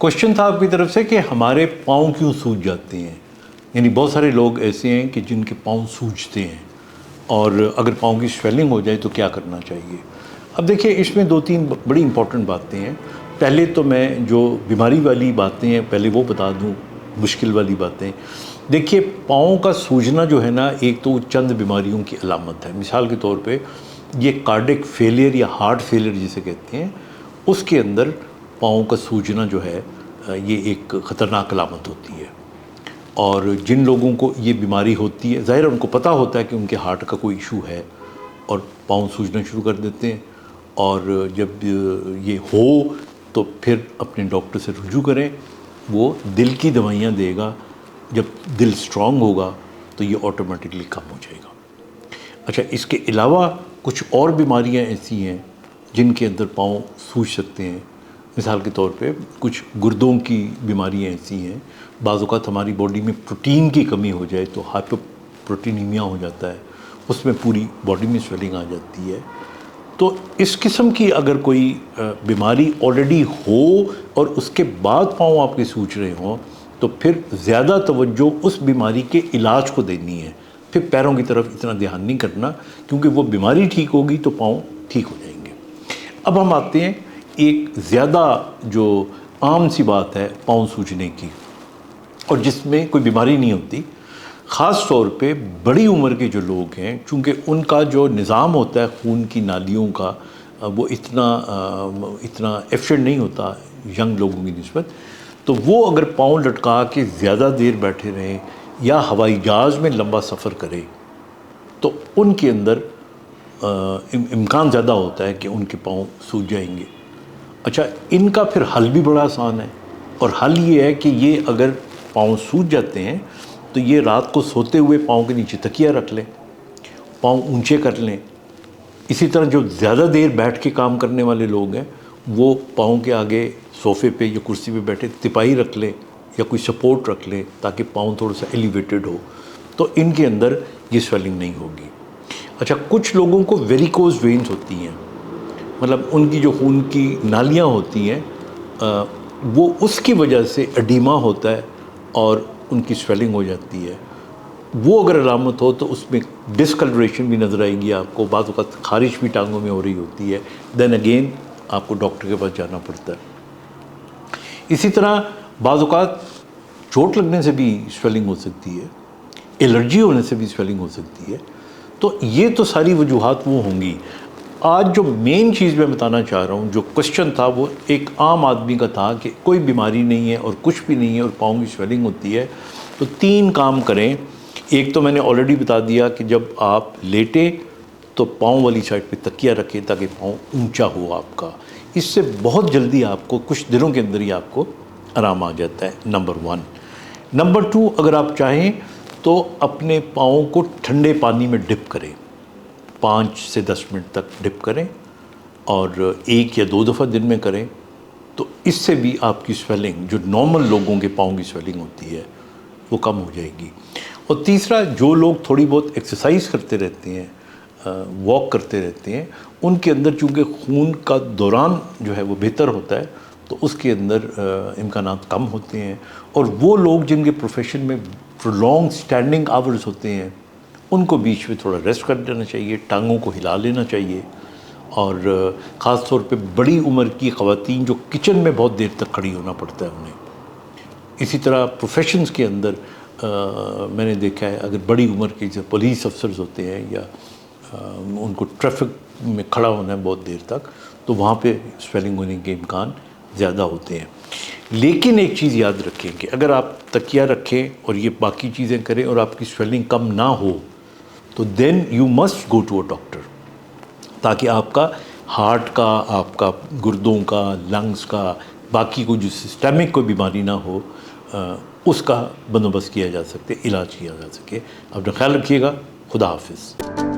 Question था आपकी तरफ से कि हमारे पाँव क्यों सूज जाते हैं, यानी बहुत सारे लोग ऐसे हैं कि जिनके पाँव सूजते हैं और अगर पाँव की स्वेलिंग हो जाए तो क्या करना चाहिए। अब देखिए, इसमें दो तीन बड़ी इंपॉर्टेंट बातें हैं। पहले तो मैं जो बीमारी वाली बातें हैं पहले वो बता दूं, मुश्किल वाली बातें। देखिए, पाँव का सूजना जो है ना, एक तो चंद बीमारियों की अलामत है। मिसाल के तौर पे ये कार्डिक फेलियर या हार्ट फेलियर जिसे कहते हैं, उसके अंदर पाँव का सूजना जो है ये एक ख़तरनाक अलामत होती है। और जिन लोगों को ये बीमारी होती है, ज़ाहिर उनको पता होता है कि उनके हार्ट का कोई इशू है और पाँव सूजना शुरू कर देते हैं। और जब ये हो तो फिर अपने डॉक्टर से रुजू करें, वो दिल की दवाइयाँ देगा। जब दिल स्ट्रांग होगा तो ये ऑटोमेटिकली कम हो जाएगा। अच्छा, इसके अलावा कुछ और बीमारियाँ ऐसी हैं जिनके अंदर पाँव सूज सकते हैं। मिसाल के तौर पे कुछ गुर्दों की बीमारियाँ ऐसी हैं, बाज़ औक़ात हमारी बॉडी में प्रोटीन की कमी हो जाए तो हाइपोप्रोटीनीमिया हो जाता है, उसमें पूरी बॉडी में स्वेलिंग आ जाती है। तो इस किस्म की अगर कोई बीमारी ऑलरेडी हो और उसके बाद पाँव आपके सूज रहे हों तो फिर ज़्यादा तवज्जो उस बीमारी के इलाज को देनी है। फिर पैरों की तरफ इतना ध्यान नहीं करना, क्योंकि वो बीमारी ठीक होगी तो पाँव ठीक हो जाएंगे। अब हम आते हैं एक ज़्यादा जो आम सी बात है पाँव सूजने की, और जिसमें कोई बीमारी नहीं होती। ख़ास तौर पे बड़ी उम्र के जो लोग हैं, चूँकि उनका जो निज़ाम होता है खून की नालियों का, वो इतना एफिशिएंट नहीं होता यंग लोगों की निस्बत। तो वो अगर पाँव लटका के ज़्यादा देर बैठे रहें या हवाई जहाज़ में लंबा सफ़र करें तो उनके अंदर इम्कान ज़्यादा होता है कि उनके पाँव सूज जाएंगे। अच्छा, इनका फिर हल भी बड़ा आसान है, और हल ये है कि ये अगर पाँव सूज जाते हैं तो ये रात को सोते हुए पाँव के नीचे तकिया रख लें, पाँव ऊंचे कर लें। इसी तरह जो ज़्यादा देर बैठ के काम करने वाले लोग हैं वो पाँव के आगे सोफ़े पे या कुर्सी पे बैठे तिपाही रख लें या कोई सपोर्ट रख लें, ताकि पाँव थोड़ा सा एलिवेटेड हो, तो इनके अंदर ये स्वेलिंग नहीं होगी। अच्छा, कुछ लोगों को वेरिकोज वेन्स होती हैं, मतलब उनकी जो खून की नालियाँ होती हैं वो उसकी वजह से एडीमा होता है और उनकी स्वेलिंग हो जाती है। वो अगर अलामत हो तो उसमें डिस्कलरेशन भी नज़र आएगी आपको, बाज़ औक़ात ख़ारिश भी टांगों में हो रही होती है। देन अगेन आपको डॉक्टर के पास जाना पड़ता है। इसी तरह बाज़ औक़ात चोट लगने से भी स्वेलिंग हो सकती है, एलर्जी होने से भी स्वेलिंग हो सकती है। तो ये तो सारी वजूहात वो होंगी। आज जो मेन चीज़ मैं बताना चाह रहा हूँ, जो क्वेश्चन था वो एक आम आदमी का था कि कोई बीमारी नहीं है और कुछ भी नहीं है और पाँव की स्वेलिंग होती है, तो 3 काम करें। एक तो मैंने ऑलरेडी बता दिया कि जब आप लेटे तो पाँव वाली साइड पे तकिया रखें ताकि पाँव ऊंचा हो आपका। इससे बहुत जल्दी आपको कुछ दिनों के अंदर ही आपको आराम आ जाता है, नंबर 1। नंबर 2, अगर आप चाहें तो अपने पाँव को ठंडे पानी में डिप करें, 5 से 10 मिनट तक डिप करें और 1 या 2 दफ़ा दिन में करें, तो इससे भी आपकी स्वेलिंग, जो नॉर्मल लोगों के पाँव की स्वेलिंग होती है, वो कम हो जाएगी। और तीसरा, जो लोग थोड़ी बहुत एक्सरसाइज करते रहते हैं, वॉक करते रहते हैं, उनके अंदर चूँकि खून का दौरान जो है वो बेहतर होता है, तो उसके अंदर इम्कानात कम होते हैं। और वो लोग जिनके प्रोफेशन में प्रोलॉन्ग स्टैंडिंग आवर्स होते हैं, उनको बीच में थोड़ा रेस्ट कर देना चाहिए, टांगों को हिला लेना चाहिए। और ख़ास तौर पे बड़ी उम्र की ख़वातीन जो किचन में बहुत देर तक खड़ी होना पड़ता है उन्हें। इसी तरह प्रोफेशंस के अंदर मैंने देखा है, अगर बड़ी उम्र के जो पुलिस अफसर्स होते हैं या उनको ट्रैफिक में खड़ा होना है बहुत देर तक, तो वहाँ पे स्वेलिंग होने के इम्कान ज़्यादा होते हैं। लेकिन एक चीज़ याद रखें कि अगर आप तकिया रखें और ये बाकी चीज़ें करें और आपकी स्वेलिंग कम ना हो, तो then you must go to a doctor, ताकि आपका हार्ट का, आपका गुर्दों का, लंग्स का, बाकी कोई जो सिस्टमिक कोई बीमारी ना हो, उसका बंदोबस्त किया जा सके, इलाज किया जा सके। अपना ख्याल रखिएगा। खुदा हाफिज़।